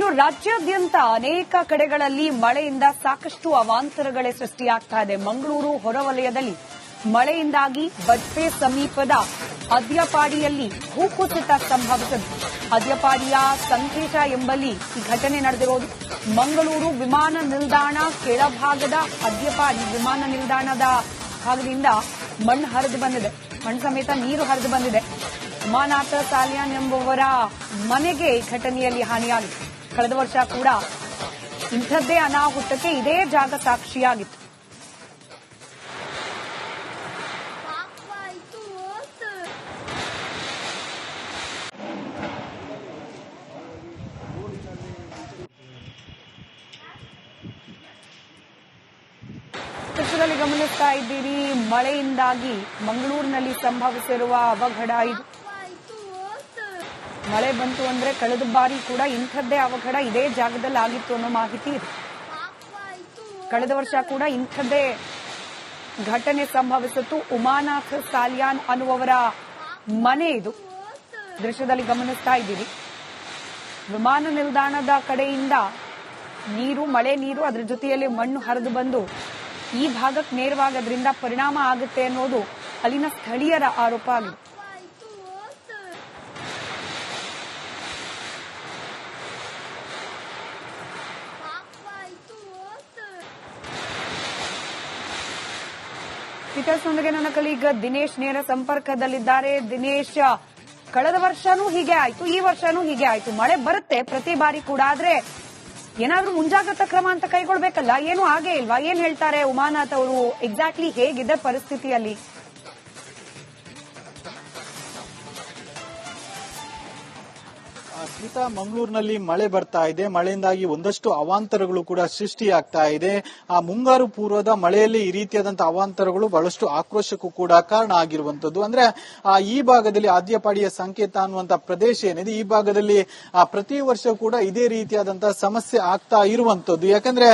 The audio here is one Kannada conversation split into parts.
ಇನ್ನು ರಾಜ್ಯಾದ್ಯಂತ ಅನೇಕ ಕಡೆಗಳಲ್ಲಿ ಮಳೆಯಿಂದ ಸಾಕಷ್ಟು ಅವಾಂತರಗಳೇ ಸೃಷ್ಟಿಯಾಗ್ತಾ ಇದೆ. ಮಂಗಳೂರು ಹೊರವಲಯದಲ್ಲಿ ಮಳೆಯಿಂದಾಗಿ ಬಡ್ಪೆ ಸಮೀಪದ ಅದ್ಯಪಾಡಿಯಲ್ಲಿ ಭೂಕುಸಿತ ಸಂಭವಿಸಿದೆ. ಅದ್ಯಪಾಡಿಯ ಸಂಕೇಶ ಎಂಬಲ್ಲಿ ಈ ಘಟನೆ ನಡೆದಿರೋದು. ಮಂಗಳೂರು ವಿಮಾನ ನಿಲ್ದಾಣ ಕೆಳಭಾಗದ ಅದ್ಯಪಾಡಿ ವಿಮಾನ ನಿಲ್ದಾಣದ ಭಾಗದಿಂದ ಮಣ್ಣು ಹರಿದು ಬಂದಿದೆ. ಮಣ್ಣು ಸಮೇತ ನೀರು ಹರಿದು ಬಂದಿದೆ. ಉಮಾನಾಥ ಸಾಲ್ಯಾನ್ ಎಂಬುವರ ಮನೆಗೆ ಘಟನೆಯಲ್ಲಿ ಹಾನಿಯಾಗಿದೆ. ಕಳೆದ ವರ್ಷ ಕೂಡ ಇಂಥದ್ದೇ ಅನಾಹುತಕ್ಕೆ ಇದೇ ಜಾಗ ಸಾಕ್ಷಿಯಾಗಿತ್ತು. ದೃಶ್ಯದಲ್ಲಿ ಗಮನಿಸ್ತಾ ಇದ್ದೀರಿ, ಮಳೆಯಿಂದಾಗಿ ಮಂಗಳೂರಿನಲ್ಲಿ ಸಂಭವಿಸಿರುವ ಅವಘಡ ಇದು. ಮಳೆ ಬಂತು ಅಂದ್ರೆ ಕಳೆದ ಬಾರಿ ಕೂಡ ಇಂಥದ್ದೇ ಅವಘಡ ಇದೇ ಜಾಗದಲ್ಲಿ ಆಗಿತ್ತು ಅನ್ನೋ ಮಾಹಿತಿ ಇದೆ. ಕಳೆದ ವರ್ಷ ಕೂಡ ಇಂಥದ್ದೇ ಘಟನೆ ಸಂಭವಿಸಿತ್ತು. ಉಮಾನಾಥ್ ಸಾಲ್ಯಾನ್ ಅನ್ನುವವರ ಮನೆ ಇದು. ದೃಶ್ಯದಲ್ಲಿ ಗಮನಿಸ್ತಾ ಇದ್ದೀರಿ, ವಿಮಾನ ನಿಲ್ದಾಣದ ಕಡೆಯಿಂದ ನೀರು, ಮಳೆ ನೀರು, ಅದರ ಜೊತೆಯಲ್ಲಿ ಮಣ್ಣು ಹರಿದು ಬಂದು ಈ ಭಾಗಕ್ಕೆ ನೇರವಾಗಿ ಅದರಿಂದ ಪರಿಣಾಮ ಆಗುತ್ತೆ ಅನ್ನೋದು ಅಲ್ಲಿನ ಸ್ಥಳೀಯರ ಆರೋಪ ಆಗಿದೆ. ಡೀಟೇಲ್ಸ್ನೊಂದಿಗೆ ನನ್ನ ಕಲೀಗ್ ದಿನೇಶ್ ನೇರ ಸಂಪರ್ಕದಲ್ಲಿದ್ದಾರೆ. ದಿನೇಶ್, ಕಳೆದ ವರ್ಷನೂ ಹೀಗೆ ಆಯ್ತು, ಈ ವರ್ಷನೂ ಹೀಗೆ ಆಯ್ತು. ಮಳೆ ಬರುತ್ತೆ ಪ್ರತಿ ಬಾರಿ ಕೂಡ, ಆದ್ರೆ ಏನಾದ್ರೂ ಮುಂಜಾಗ್ರತಾ ಕ್ರಮ ಅಂತ ಕೈಗೊಳ್ಬೇಕಲ್ಲ, ಏನು ಹಾಗೆ ಇಲ್ವಾ? ಏನ್ ಹೇಳ್ತಾರೆ ಉಮಾನಾಥ್ ಅವರು? ಎಕ್ಸಾಕ್ಟ್ಲಿ ಹೇಗಿದೆ ಪರಿಸ್ಥಿತಿಯಲ್ಲಿ? ಸ್ಮಿತಾ, ಮಂಗಳೂರಿನಲ್ಲಿ ಮಳೆ ಬರ್ತಾ ಇದೆ. ಮಳೆಯಿಂದಾಗಿ ಒಂದಷ್ಟು ಅವಾಂತರಗಳು ಕೂಡ ಸೃಷ್ಟಿಯಾಗ್ತಾ ಇದೆ. ಆ ಮುಂಗಾರು ಪೂರ್ವದ ಮಳೆಯಲ್ಲಿ ಈ ರೀತಿಯಾದಂತಹ ಅವಾಂತರಗಳು ಬಹಳಷ್ಟು ಆಕ್ರೋಶಕ್ಕೂ ಕೂಡ ಕಾರಣ ಆಗಿರುವಂತದ್ದು. ಅಂದ್ರೆ ಈ ಭಾಗದಲ್ಲಿ ಆದ್ಯಪಾಡಿಯ ಸಂಕೇತ ಅನ್ನುವಂತ ಪ್ರದೇಶ ಏನಿದೆ, ಈ ಭಾಗದಲ್ಲಿ ಪ್ರತಿ ವರ್ಷ ಕೂಡ ಇದೇ ರೀತಿಯಾದಂತಹ ಸಮಸ್ಯೆ ಆಗ್ತಾ ಇರುವಂತದ್ದು. ಯಾಕಂದ್ರೆ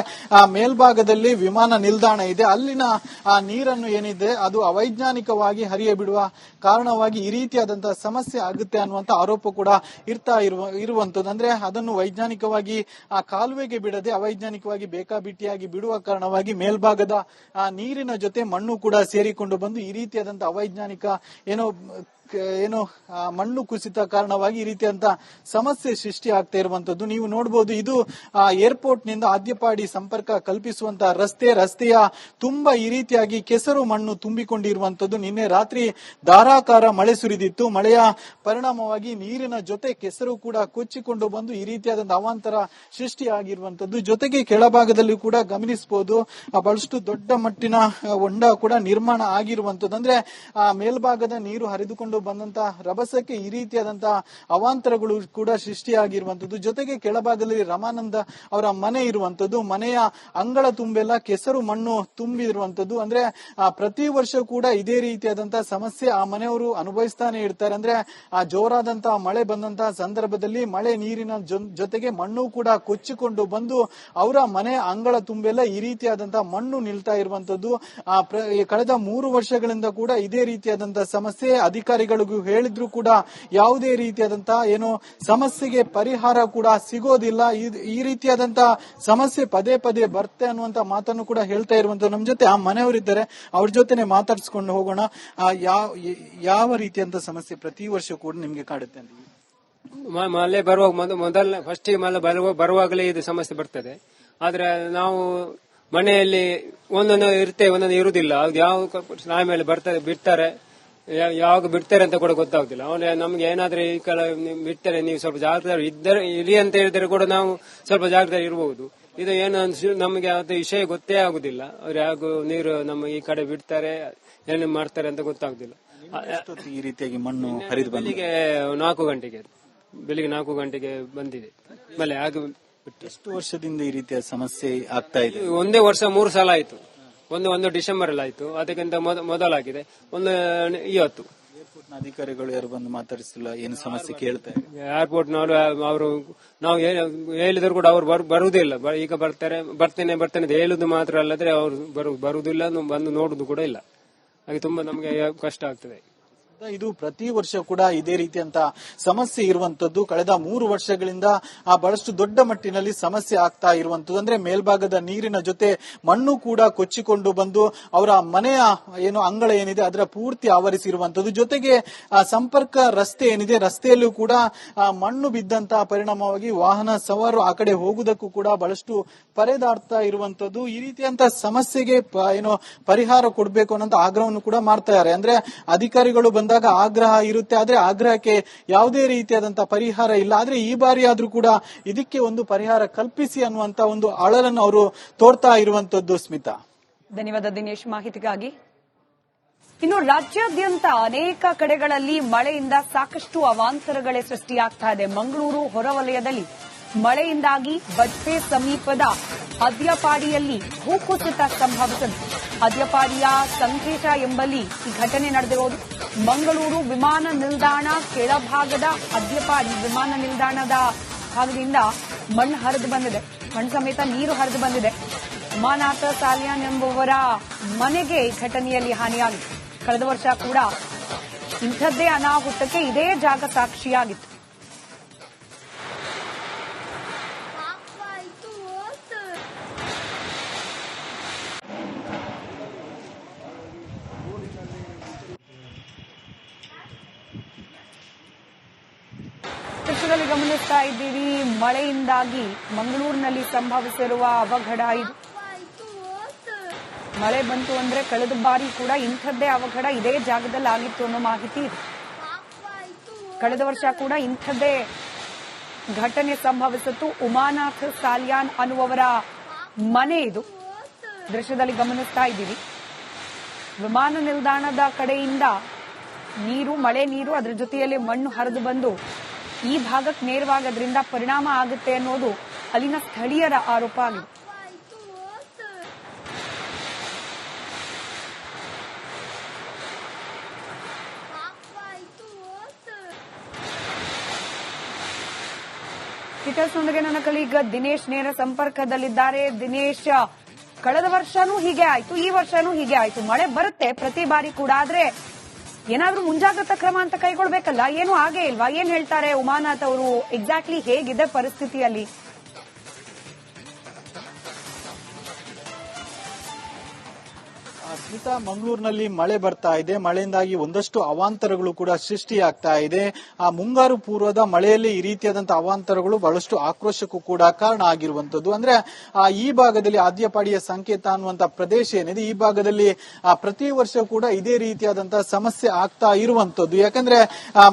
ಮೇಲ್ಭಾಗದಲ್ಲಿ ವಿಮಾನ ನಿಲ್ದಾಣ ಇದೆ, ಅಲ್ಲಿನ ನೀರನ್ನು ಏನಿದೆ ಅದು ಅವೈಜ್ಞಾನಿಕವಾಗಿ ಹರಿಯ ಬಿಡುವ ಕಾರಣವಾಗಿ ಈ ರೀತಿಯಾದಂತಹ ಸಮಸ್ಯೆ ಆಗುತ್ತೆ ಅನ್ನುವಂತ ಆರೋಪ ಕೂಡ ಇರುವಂತದ್ದು. ಅಂದ್ರೆ ಅದನ್ನು ವೈಜ್ಞಾನಿಕವಾಗಿ ಆ ಕಾಲುವೆಗೆ ಬಿಡದೆ ಅವೈಜ್ಞಾನಿಕವಾಗಿ ಬೇಕಾಬಿಟ್ಟಿಯಾಗಿ ಬಿಡುವ ಕಾರಣವಾಗಿ ಮೇಲ್ಭಾಗದ ನೀರಿನ ಜೊತೆ ಮಣ್ಣು ಕೂಡ ಸೇರಿಕೊಂಡು ಬಂದು ಈ ರೀತಿಯಾದಂತಹ ಅವೈಜ್ಞಾನಿಕ ಏನು ಮಣ್ಣು ಕುಸಿತ ಕಾರಣವಾಗಿ ಈ ರೀತಿಯಂತ ಸಮಸ್ಯೆ ಸೃಷ್ಟಿ ಆಗ್ತಾ ಇರುವಂತದ್ದು. ನೀವು ನೋಡಬಹುದು, ಇದು ಏರ್ಪೋರ್ಟ್ ನಿಂದ ಆದ್ಯಪಾಡಿ ಸಂಪರ್ಕ ಕಲ್ಪಿಸುವಂತಹ ರಸ್ತೆಯ ತುಂಬಾ ಈ ರೀತಿಯಾಗಿ ಕೆಸರು ಮಣ್ಣು ತುಂಬಿಕೊಂಡಿರುವಂತದ್ದು. ನಿನ್ನೆ ರಾತ್ರಿ ಧಾರಾಕಾರ ಮಳೆ ಸುರಿದಿತ್ತು. ಮಳೆಯ ಪರಿಣಾಮವಾಗಿ ನೀರಿನ ಜೊತೆ ಕೆಸರು ಕೂಡ ಕೊಚ್ಚಿಕೊಂಡು ಬಂದು ಈ ರೀತಿಯಾದಂತಹ ಅವಾಂತರ ಸೃಷ್ಟಿ ಆಗಿರುವಂತದ್ದು. ಜೊತೆಗೆ ಕೆಳಭಾಗದಲ್ಲಿ ಕೂಡ ಗಮನಿಸಬಹುದು, ಬಹಳಷ್ಟು ದೊಡ್ಡ ಮಟ್ಟಿನ ಹೊಂಡ ಕೂಡ ನಿರ್ಮಾಣ ಆಗಿರುವಂತದ್ದು. ಅಂದ್ರೆ ಮೇಲ್ಭಾಗದ ನೀರು ಹರಿದುಕೊಂಡು ಬಂದಂತಹ ರಭಸಕ್ಕೆ ಈ ರೀತಿಯಾದಂತಹ ಅವಾಂತರಗಳು ಕೂಡ ಸೃಷ್ಟಿಯಾಗಿರುವಂತದ್ದು. ಜೊತೆಗೆ ಕೆಳಭಾಗದಲ್ಲಿ ರಮಾನಂದ ಅವರ ಮನೆ ಇರುವಂತದ್ದು. ಮನೆಯ ಅಂಗಳ ತುಂಬೆಲ್ಲ ಕೆಸರು ಮಣ್ಣು ತುಂಬಿರುವಂತದ್ದು. ಅಂದ್ರೆ ಪ್ರತಿ ವರ್ಷ ಕೂಡ ಇದೇ ರೀತಿಯಾದಂತಹ ಸಮಸ್ಯೆ ಆ ಮನೆಯವರು ಅನುಭವಿಸ್ತಾನೆ ಇರ್ತಾರೆ. ಅಂದ್ರೆ ಜೋರಾದಂತಹ ಮಳೆ ಬಂದಂತಹ ಸಂದರ್ಭದಲ್ಲಿ ಮಳೆ ನೀರಿನ ಜೊತೆಗೆ ಮಣ್ಣು ಕೂಡ ಕೊಚ್ಚಿಕೊಂಡು ಬಂದು ಅವರ ಮನೆ ಅಂಗಳ ತುಂಬೆಲ್ಲ ಈ ರೀತಿಯಾದಂತಹ ಮಣ್ಣು ನಿಲ್ತಾ ಇರುವಂತದ್ದು. ಕಳೆದ 3 ವರ್ಷಗಳಿಂದ ಕೂಡ ಇದೇ ರೀತಿಯಾದಂತಹ ಸಮಸ್ಯೆ ಅಧಿಕಾರಿಗಳಿಗೂ ಹೇಳಿದ್ರು ಕೂಡ ಯಾವುದೇ ರೀತಿಯಾದಂತಹ ಸಮಸ್ಯೆಗೆ ಪರಿಹಾರ ಕೂಡ ಸಿಗೋದಿಲ್ಲ. ಈ ರೀತಿಯಾದಂತಹ ಸಮಸ್ಯೆ ಪದೇ ಪದೇ ಬರುತ್ತೆ ಅನ್ನುವಂತ ಮಾತನ್ನು ಕೂಡ ಹೇಳ್ತಾ ಇರುವಂತ ನಮ್ಮ ಜೊತೆ ಆ ಮನೆಯವರಿದ್ದಾರೆ, ಅವ್ರ ಜೊತೆನೆ ಮಾತಾಡಿಸ್ಕೊಂಡು ಹೋಗೋಣ. ಯಾವ ರೀತಿಯಂತ ಸಮಸ್ಯೆ ಪ್ರತಿ ವರ್ಷ ಕೂಡ ನಿಮ್ಗೆ ಕಾಡುತ್ತೆ ಅಂತ? ಮಳೆ ಬರುವಾಗ ಫಸ್ಟ್ ಮಳೆ ಬರುವಾಗಲೇ ಇದು ಸಮಸ್ಯೆ ಬರ್ತದೆ. ಆದ್ರೆ ನಾವು ಮನೆಯಲ್ಲಿ ಒಂದೊಂದು ಇರ್ತೇವೆ, ಒಂದೊಂದು ಇರುವುದಿಲ್ಲ. ಯಾವ ಮೇಲೆ ಬಿಡ್ತಾರೆ, ಯಾವಾಗ ಬಿಡ್ತಾರೆ ಅಂತ ಕೂಡ ಗೊತ್ತಾಗುದಿಲ್ಲ. ಅವನೇ ನಮ್ಗೆ ಏನಾದ್ರೂ ಈ ಕಾಲ ಬಿಡ್ತಾರೆ, ನೀವು ಸ್ವಲ್ಪ ಜಾಗ್ರತೆ ಇರಿ ಅಂತ ಹೇಳಿದ್ರೆ ಕೂಡ ನಾವು ಸ್ವಲ್ಪ ಜಾಗ್ರತೆ ಇರಬಹುದು. ಇದು ಏನು ನಮಗೆ ಅದು ವಿಷಯ ಗೊತ್ತೇ ಆಗುದಿಲ್ಲ. ಅವ್ರು ಯಾವಾಗ ನೀರು ನಮ್ಮ ಈ ಕಡೆ ಬಿಡ್ತಾರೆ, ಏನು ಮಾಡ್ತಾರೆ ಅಂತ ಗೊತ್ತಾಗುದಿಲ್ಲ. ಈ ರೀತಿಯಾಗಿ ಮಣ್ಣು ಹರಿದು ಬೆಳಿಗ್ಗೆ 4 ಗಂಟೆಗೆ ಬಂದಿದೆ ಮಳೆ. ಎಷ್ಟು ವರ್ಷದಿಂದ ಈ ರೀತಿಯ ಸಮಸ್ಯೆ ಆಗ್ತಾ ಇದೆ? ಒಂದೇ ವರ್ಷ 3 ಸಲ ಆಯ್ತು. ಒಂದು ಡಿಸೆಂಬರ್ ಅಲ್ಲಿ ಆಯ್ತು, ಅದಕ್ಕಿಂತ ಮೊದಲಾಗಿದೆ ಒಂದು ಇವತ್ತು. ಅಧಿಕಾರಿಗಳು ಯಾರು ಬಂದು ಮಾತಾಡಿಸಿಲ್ಲ, ಏನು ಸಮಸ್ಯೆ ಕೇಳ್ತಾರೆ? ಏರ್ಪೋರ್ಟ್ನವರು ಅವರು ನಾವು ಹೇಳಿದ್ರು ಕೂಡ ಅವ್ರು ಬರುವುದಿಲ್ಲ. ಈಗ ಬರ್ತೇನೆ ಅಂತ ಹೇಳುದು ಮಾತ್ರ ಅಲ್ಲದ್ರೆ ಅವ್ರು ಬರುವುದಿಲ್ಲ, ಬಂದು ನೋಡುದು ಕೂಡ ಇಲ್ಲ. ಹಾಗೆ ತುಂಬಾ ನಮ್ಗೆ ಕಷ್ಟ ಆಗ್ತದೆ. ಇದು ಪ್ರತಿ ವರ್ಷ ಕೂಡ ಇದೇ ರೀತಿಯಂತ ಸಮಸ್ಯೆ ಇರುವಂತದ್ದು. ಕಳೆದ 3 ವರ್ಷಗಳಿಂದ ಬಹಳಷ್ಟು ದೊಡ್ಡ ಮಟ್ಟಿನಲ್ಲಿ ಸಮಸ್ಯೆ ಆಗ್ತಾ ಇರುವಂತದ್ದು. ಅಂದ್ರೆ ಮೇಲ್ಭಾಗದ ನೀರಿನ ಜೊತೆ ಮಣ್ಣು ಕೂಡ ಕೊಚ್ಚಿಕೊಂಡು ಬಂದು ಅವರ ಮನೆಯ ಅಂಗಳ ಏನಿದೆ ಅದರ ಪೂರ್ತಿ ಆವರಿಸಿರುವಂತದ್ದು. ಜೊತೆಗೆ ಸಂಪರ್ಕ ರಸ್ತೆ ಏನಿದೆ, ರಸ್ತೆಯಲ್ಲೂ ಕೂಡ ಮಣ್ಣು ಬಿದ್ದಂತಹ ಪರಿಣಾಮವಾಗಿ ವಾಹನ ಸವಾರರು ಆ ಕಡೆ ಹೋಗುವುದಕ್ಕೂ ಕೂಡ ಬಹಳಷ್ಟು ಪರದಾಡ್ತಾ ಇರುವಂತದ್ದು. ಈ ರೀತಿಯಂತ ಸಮಸ್ಯೆಗೆ ಪರಿಹಾರ ಕೊಡಬೇಕು ಅನ್ನೋ ಆಗ್ರಹವನ್ನು ಕೂಡ ಮಾಡ್ತಾ ಇದ್ದಾರೆ. ಅಂದ್ರೆ ಅಧಿಕಾರಿಗಳು ಬಂದಾಗ ಆಗ್ರಹ ಇರುತ್ತೆ, ಆದ್ರೆ ಆಗ್ರಹಕ್ಕೆ ಯಾವುದೇ ರೀತಿಯಾದಂತಹ ಪರಿಹಾರ ಇಲ್ಲ. ಆದ್ರೆ ಈ ಬಾರಿ ಆದ್ರೂ ಕೂಡ ಇದಕ್ಕೆ ಒಂದು ಪರಿಹಾರ ಕಲ್ಪಿಸಿ ಅನ್ನುವಂತ ಒಂದು ಅಳಲನ್ನು ಅವರು ತೋರ್ತಾ ಇರುವಂತದ್ದು. ಸ್ಮಿತಾ, ಧನ್ಯವಾದ ದಿನೇಶ್ ಮಾಹಿತಿಗಾಗಿ. ಇನ್ನು ರಾಜ್ಯಾದ್ಯಂತ ಅನೇಕ ಕಡೆಗಳಲ್ಲಿ ಮಳೆಯಿಂದ ಸಾಕಷ್ಟು ಅವಾಂತರಗಳೇ ಸೃಷ್ಟಿಯಾಗ್ತಾ ಇದೆ. ಮಂಗಳೂರು ಹೊರವಲಯದಲ್ಲಿ ಮಳೆಯಿಂದಾಗಿ ಬಜ್ಪೆ ಸಮೀಪದ ಅದ್ಯಪಾಡಿಯಲ್ಲಿ ಭೂಕುಸಿತ ಸಂಭವಿಸಿದೆ. ಅದ್ಯಪಾಡಿಯ ಸಂಕೇಶ ಎಂಬಲ್ಲಿ ಈ ಘಟನೆ ನಡೆದಿರೋದು. ಮಂಗಳೂರು ವಿಮಾನ ನಿಲ್ದಾಣ ಕೆಳಭಾಗದ ಅದ್ಯಪಾಡಿ ವಿಮಾನ ನಿಲ್ದಾಣದ ಭಾಗದಿಂದ ಮಣ್ಣು ಹರಿದು ಬಂದಿದೆ, ಮಣ್ಣು ಸಮೇತ ನೀರು ಹರಿದು ಬಂದಿದೆ. ಉಮಾನಾಥ ಸಾಲಿಯಾನ್ ಎಂಬುವರ ಮನೆಗೆ ಈ ಘಟನೆಯಲ್ಲಿ ಹಾನಿಯಾಗಿದೆ. ಕಳೆದ ವರ್ಷ ಕೂಡ ಇಂಥದ್ದೇ ಅನಾಹುತಕ್ಕೆ ಇದೇ ಜಾಗ ಸಾಕ್ಷಿಯಾಗಿತ್ತು. ದೃಶ್ಯದಲ್ಲಿ ಗಮನಿಸ್ತಾ ಇದ್ದೀವಿ, ಮಳೆಯಿಂದಾಗಿ ಮಂಗಳೂರಿನಲ್ಲಿ ಸಂಭವಿಸಿರುವ ಅವಘಡ ಇದು. ಮಳೆ ಬಂತು ಅಂದ್ರೆ ಕಳೆದ ಬಾರಿ ಕೂಡ ಇಂಥದ್ದೇ ಅವಘಡ ಇದೇ ಜಾಗದಲ್ಲಿ ಆಗಿತ್ತು ಅನ್ನೋ ಮಾಹಿತಿ ಇದೆ. ಕಳೆದ ವರ್ಷ ಕೂಡ ಇಂಥದ್ದೇ ಘಟನೆ ಸಂಭವಿಸಿತ್ತು. ಉಮಾನಾಥ್ ಸಾಲಿಯಾನ್ ಅನ್ನುವವರ ಮನೆ ಇದು. ದೃಶ್ಯದಲ್ಲಿ ಗಮನಿಸ್ತಾ ಇದ್ದೀವಿ, ವಿಮಾನ ನಿಲ್ದಾಣದ ಕಡೆಯಿಂದ ನೀರು, ಮಳೆ ನೀರು, ಅದರ ಜೊತೆಯಲ್ಲಿ ಮಣ್ಣು ಹರಿದು ಬಂದು ಈ ಭಾಗಕ್ಕೆ ನೇರವಾಗೋದ್ರಿಂದ ಪರಿಣಾಮ ಆಗುತ್ತೆ ಅನ್ನೋದು ಅಲ್ಲಿನ ಸ್ಥಳೀಯರ ಆರೋಪ ಆಗಿದೆ. ಡೀಟೇಲ್ಸ್ನೊಂದಿಗೆ ನನ್ನ ಕಲೀಗ್ ದಿನೇಶ್ ನೇರ ಸಂಪರ್ಕದಲ್ಲಿದ್ದಾರೆ. ದಿನೇಶ್, ಕಳೆದ ವರ್ಷನೂ ಹೀಗೆ ಆಯ್ತು, ಈ ವರ್ಷನೂ ಹೀಗೆ ಆಯ್ತು. ಮಳೆ ಬರುತ್ತೆ ಪ್ರತಿ ಬಾರಿ ಕೂಡ, ಆದ್ರೆ ಏನಾದ್ರೂ ಮುಂಜಾಗ್ರತಾ ಕ್ರಮ ಅಂತ ಕೈಗೊಳ್ಬೇಕಲ್ಲ, ಏನು ಹಾಗೆ ಇಲ್ವಾ? ಏನ್ ಹೇಳ್ತಾರೆ ಉಮಾನಾಥ್ ಅವರು? ಎಕ್ಸಾಕ್ಟ್ಲಿ ಹೇಗಿದೆ ಪರಿಸ್ಥಿತಿಯಲ್ಲಿ? ಸ್ಮಿತಾ, ಮಂಗಳೂರಿನಲ್ಲಿ ಮಳೆ ಬರ್ತಾ ಇದೆ. ಮಳೆಯಿಂದಾಗಿ ಒಂದಷ್ಟು ಅವಾಂತರಗಳು ಕೂಡ ಸೃಷ್ಟಿಯಾಗ್ತಾ ಇದೆ. ಮುಂಗಾರು ಪೂರ್ವದ ಮಳೆಯಲ್ಲಿ ಈ ರೀತಿಯಾದಂತಹ ಅವಾಂತರಗಳು ಬಹಳಷ್ಟು ಆಕ್ರೋಶಕ್ಕೂ ಕೂಡ ಕಾರಣ ಆಗಿರುವಂತದ್ದು. ಅಂದ್ರೆ ಈ ಭಾಗದಲ್ಲಿ ಆದ್ಯಪಾಡಿಯ ಸಂಕೇತ ಅನ್ನುವಂತ ಪ್ರದೇಶ ಏನಿದೆ, ಈ ಭಾಗದಲ್ಲಿ ಪ್ರತಿ ವರ್ಷ ಕೂಡ ಇದೇ ರೀತಿಯಾದಂತಹ ಸಮಸ್ಯೆ ಆಗ್ತಾ ಇರುವಂತದ್ದು. ಯಾಕಂದ್ರೆ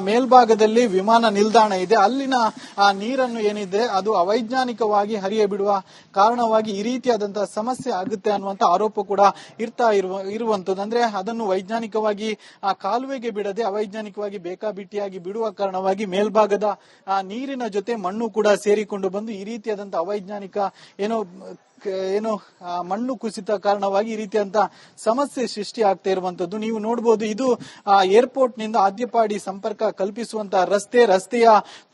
ಮೇಲ್ಭಾಗದಲ್ಲಿ ವಿಮಾನ ನಿಲ್ದಾಣ ಇದೆ, ಅಲ್ಲಿನ ನೀರನ್ನು ಏನಿದೆ ಅದು ಅವೈಜ್ಞಾನಿಕವಾಗಿ ಹರಿಯ ಬಿಡುವ ಕಾರಣವಾಗಿ ಈ ರೀತಿಯಾದಂತಹ ಸಮಸ್ಯೆ ಆಗುತ್ತೆ ಅನ್ನುವಂತ ಆರೋಪ ಕೂಡ ಇರುವಂತದ್ದು. ಅಂದ್ರೆ ಅದನ್ನು ವೈಜ್ಞಾನಿಕವಾಗಿ ಕಾಲುವೆಗೆ ಬಿಡದೆ ಅವೈಜ್ಞಾನಿಕವಾಗಿ ಬೇಕಾಬಿಟ್ಟಿಯಾಗಿ ಬಿಡುವ ಕಾರಣವಾಗಿ ಮೇಲ್ಭಾಗದ ನೀರಿನ ಜೊತೆ ಮಣ್ಣು ಕೂಡ ಸೇರಿಕೊಂಡು ಬಂದು ಈ ರೀತಿಯಾದಂತಹ ಅವೈಜ್ಞಾನಿಕ ಮಣ್ಣು ಕುಸಿತ ಕಾರಣವಾಗಿ ಈ ರೀತಿಯಂತ ಸಮಸ್ಯೆ ಸೃಷ್ಟಿ ಆಗ್ತಾ ಇರುವಂತದ್ದು. ನೀವು ನೋಡಬಹುದು, ಇದು ಏರ್ಪೋರ್ಟ್ ನಿಂದ ಆದ್ಯಪಾಡಿ ಸಂಪರ್ಕ ಕಲ್ಪಿಸುವಂತಹ ರಸ್ತೆಯ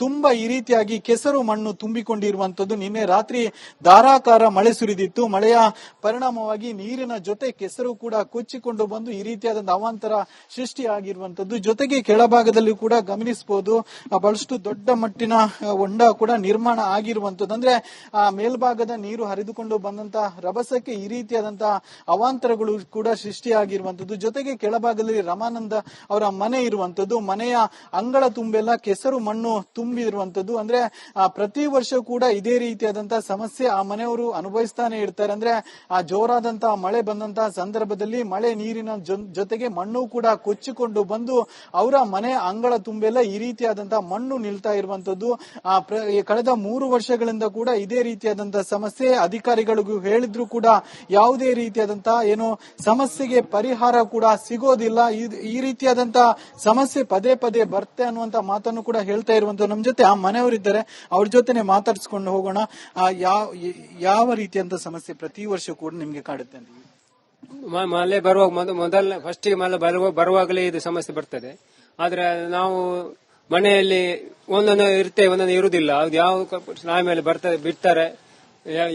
ತುಂಬಾ ಈ ರೀತಿಯಾಗಿ ಕೆಸರು ಮಣ್ಣು ತುಂಬಿಕೊಂಡಿರುವಂತದ್ದು. ನಿನ್ನೆ ರಾತ್ರಿ ಧಾರಾಕಾರ ಮಳೆ ಸುರಿದಿತ್ತು. ಮಳೆಯ ಪರಿಣಾಮವಾಗಿ ನೀರಿನ ಜೊತೆ ಕೆಸರು ಕೂಡ ಕೊಚ್ಚಿಕೊಂಡು ಬಂದು ಈ ರೀತಿಯಾದಂತಹ ಅವಾಂತರ ಸೃಷ್ಟಿಯಾಗಿರುವಂತದ್ದು. ಜೊತೆಗೆ ಕೆಳಭಾಗದಲ್ಲಿ ಕೂಡ ಗಮನಿಸಬಹುದು, ಬಹಳಷ್ಟು ದೊಡ್ಡ ಮಟ್ಟಿನ ಹೊಂಡ ಕೂಡ ನಿರ್ಮಾಣ ಆಗಿರುವಂತದ್ದು. ಅಂದ್ರೆ ಮೇಲ್ಭಾಗದ ನೀರು ಹರಿದುಕೊಂಡು ಬಂದಂತಹ ರಭಸಕ್ಕೆ ಈ ರೀತಿಯಾದಂತಹ ಅವಾಂತರಗಳು ಕೂಡ ಸೃಷ್ಟಿಯಾಗಿರುವಂತದ್ದು. ಜೊತೆಗೆ ಕೆಳಭಾಗದಲ್ಲಿ ರಮಾನಂದ ಅವರ ಮನೆ ಇರುವಂತದ್ದು. ಮನೆಯ ಅಂಗಳ ತುಂಬೆಲ್ಲ ಕೆಸರು ಮಣ್ಣು ತುಂಬಿರುವಂತದ್ದು. ಅಂದ್ರೆ ಪ್ರತಿ ವರ್ಷ ಕೂಡ ಇದೇ ರೀತಿಯಾದಂತಹ ಸಮಸ್ಯೆ ಆ ಮನೆಯವರು ಅನುಭವಿಸ್ತಾನೆ ಇರ್ತಾರೆ. ಅಂದ್ರೆ ಜೋರಾದಂತಹ ಮಳೆ ಬಂದಂತಹ ಸಂದರ್ಭದಲ್ಲಿ ಮಳೆ ನೀರಿನ ಜೊತೆಗೆ ಮಣ್ಣು ಕೂಡ ಕೊಚ್ಚಿಕೊಂಡು ಬಂದು ಅವರ ಮನೆ ಅಂಗಳ ತುಂಬೆಲ್ಲ ಈ ರೀತಿಯಾದಂತಹ ಮಣ್ಣು ನಿಲ್ತಾ ಇರುವಂತದ್ದು. ಕಳೆದ 3 ವರ್ಷಗಳಿಂದ ಕೂಡ ಇದೇ ರೀತಿಯಾದಂತಹ ಸಮಸ್ಯೆ ಅಧಿಕಾರಿಗಳಿಗೂ ಹೇಳಿದ್ರು ಕೂಡ ಯಾವುದೇ ರೀತಿಯಾದಂತಹ ಸಮಸ್ಯೆಗೆ ಪರಿಹಾರ ಕೂಡ ಸಿಗೋದಿಲ್ಲ. ಈ ರೀತಿಯಾದಂತಹ ಸಮಸ್ಯೆ ಪದೇ ಪದೇ ಬರುತ್ತೆ ಅನ್ನುವಂತ ಮಾತನ್ನು ಕೂಡ ಹೇಳ್ತಾ ಇರುವಂತ ನಮ್ಮ ಜೊತೆ ಆ ಮನೆಯವರಿದ್ದಾರೆ, ಅವ್ರ ಜೊತೆನೆ ಮಾತಾಡಿಸ್ಕೊಂಡು ಹೋಗೋಣ. ಯಾವ ರೀತಿಯಂತ ಸಮಸ್ಯೆ ಪ್ರತಿ ವರ್ಷ ಕೂಡ ನಿಮ್ಗೆ ಕಾಡುತ್ತೆ? ಮಳೆ ಬರುವಾಗ ಮೊದಲ ಫಸ್ಟ್ ಮಳೆ ಬರುವಾಗಲೇ ಇದು ಸಮಸ್ಯೆ ಬರ್ತದೆ. ಆದ್ರೆ ನಾವು ಮನೆಯಲ್ಲಿ ಒಂದೊಂದು ಇರುತ್ತೆ, ಒಂದೊಂದು ಇರುವುದಿಲ್ಲ. ಅದು ಯಾವ ಸ್ನಾನ ಮೇಲೆ ಬಿಡ್ತಾರೆ,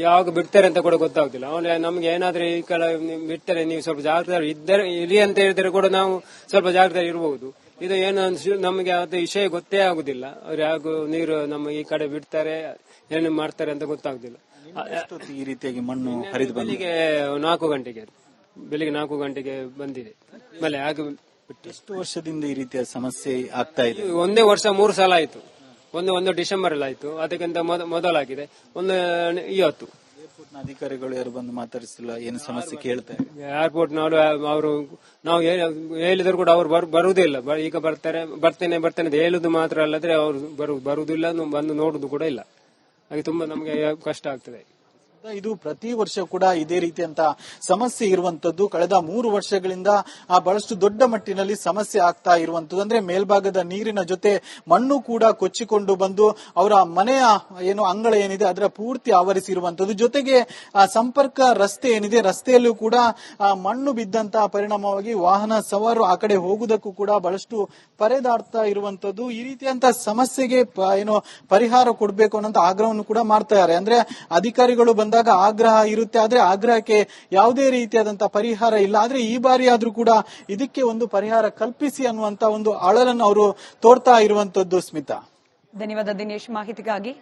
ಯಾವಾಗ ಬಿಡ್ತಾರೆ ಅಂತ ಕೂಡ ಗೊತ್ತಾಗುದಿಲ್ಲ. ಅವನು ನಮ್ಗೆ ಏನಾದ್ರೂ ಈ ಕಾಲ ಬಿಡ್ತಾರೆ, ನೀವು ಸ್ವಲ್ಪ ಜಾಗ್ರತೆ ಇರಿ ಅಂತ ಹೇಳಿದ್ರೆ ಕೂಡ ನಾವು ಸ್ವಲ್ಪ ಜಾಗ್ರತೆ ಇರಬಹುದು. ಇದು ಏನು ನಮಗೆ ಅದು ವಿಷಯ ಗೊತ್ತೇ ಆಗುದಿಲ್ಲ. ಅವ್ರು ಯಾಕೋ ನೀರು ನಮ್ಮ ಈ ಕಡೆ ಬಿಡ್ತಾರೆ, ಏನು ಮಾಡ್ತಾರೆ ಅಂತ ಗೊತ್ತಾಗುದಿಲ್ಲ. ಈ ರೀತಿಯಾಗಿ ಮಣ್ಣು ಹರಿದು ಬೆಳಿಗ್ಗೆ 4 ಗಂಟೆಗೆ ಬೆಳಿಗ್ಗೆ 4 ಗಂಟೆಗೆ ಬಂದಿದೆ ಮಳೆ. ಹಾಗೆ ಎಷ್ಟು ವರ್ಷದಿಂದ ಈ ರೀತಿಯ ಸಮಸ್ಯೆ ಆಗ್ತಾ ಇದೆ? ಒಂದೇ ವರ್ಷ 3 ಸಲ ಆಯ್ತು. ಒಂದು ಡಿಸೆಂಬರ್ ಅಲ್ಲಿ ಆಯ್ತು, ಅದಕ್ಕಿಂತ ಮೊದಲಾಗಿದೆ ಒಂದು ಇವತ್ತು. ಏರ್ಪೋರ್ಟ್ ನ ಅಧಿಕಾರಿಗಳು ಯಾರು ಬಂದು ಮಾತಾಡಿಸಿಲ್ಲ, ಏನು ಸಮಸ್ಯೆ ಕೇಳ್ತಾರೆ? ಏರ್ಪೋರ್ಟ್ ಅವರು ನಾವು ಹೇಳಿದ್ರು ಕೂಡ ಅವ್ರು ಬರುವುದೇ ಇಲ್ಲ. ಈಗ ಬರ್ತೇನೆ ಅಂತ ಹೇಳುದು ಮಾತ್ರ ಅಲ್ಲದ್ರೆ ಅವ್ರು ಬರುವುದಿಲ್ಲ, ಬಂದು ನೋಡುದು ಕೂಡ ಇಲ್ಲ. ಹಾಗೆ ತುಂಬಾ ನಮಗೆ ಕಷ್ಟ ಆಗ್ತದೆ. ಇದು ಪ್ರತಿ ವರ್ಷ ಕೂಡ ಇದೇ ರೀತಿಯಂತ ಸಮಸ್ಯೆ ಇರುವಂತದ್ದು. ಕಳೆದ 3 ವರ್ಷಗಳಿಂದ ಬಹಳಷ್ಟು ದೊಡ್ಡ ಮಟ್ಟಿನಲ್ಲಿ ಸಮಸ್ಯೆ ಆಗ್ತಾ ಇರುವಂತದ್ದು. ಅಂದ್ರೆ ಮೇಲ್ಭಾಗದ ನೀರಿನ ಜೊತೆ ಮಣ್ಣು ಕೂಡ ಕೊಚ್ಚಿಕೊಂಡು ಬಂದು ಅವರ ಮನೆಯ ಅಂಗಳ ಏನಿದೆ ಅದರ ಪೂರ್ತಿ ಆವರಿಸಿರುವಂತದ್ದು. ಜೊತೆಗೆ ಸಂಪರ್ಕ ರಸ್ತೆ ಏನಿದೆ, ರಸ್ತೆಯಲ್ಲೂ ಕೂಡ ಮಣ್ಣು ಬಿದ್ದಂತಹ ಪರಿಣಾಮವಾಗಿ ವಾಹನ ಸವಾರರು ಆ ಕಡೆ ಹೋಗುವುದಕ್ಕೂ ಕೂಡ ಬಹಳಷ್ಟು ಪರದಾಡ್ತಾ ಇರುವಂತದ್ದು. ಈ ರೀತಿಯಂತ ಸಮಸ್ಯೆಗೆ ಪರಿಹಾರ ಕೊಡಬೇಕು ಅನ್ನೋ ಆಗ್ರಹವನ್ನು ಕೂಡ ಮಾಡ್ತಾ ಇದ್ದಾರೆ. ಅಂದ್ರೆ ಅಧಿಕಾರಿಗಳು ಬಂದಾಗ ಆಗ್ರಹ ಇರುತ್ತೆ, ಆದ್ರೆ ಆಗ್ರಹಕ್ಕೆ ಯಾವುದೇ ರೀತಿಯಾದಂತಹ ಪರಿಹಾರ ಇಲ್ಲ. ಆದ್ರೆ ಈ ಬಾರಿ ಆದ್ರೂ ಕೂಡ ಇದಕ್ಕೆ ಒಂದು ಪರಿಹಾರ ಕಲ್ಪಿಸಿ ಅನ್ನುವಂತ ಒಂದು ಅಳಲನ್ನು ಅವರು ತೋರ್ತಾ ಇರುವಂತದ್ದು. ಸ್ಮಿತಾ, ಧನ್ಯವಾದ ದಿನೇಶ್ ಮಾಹಿತಿಗಾಗಿ.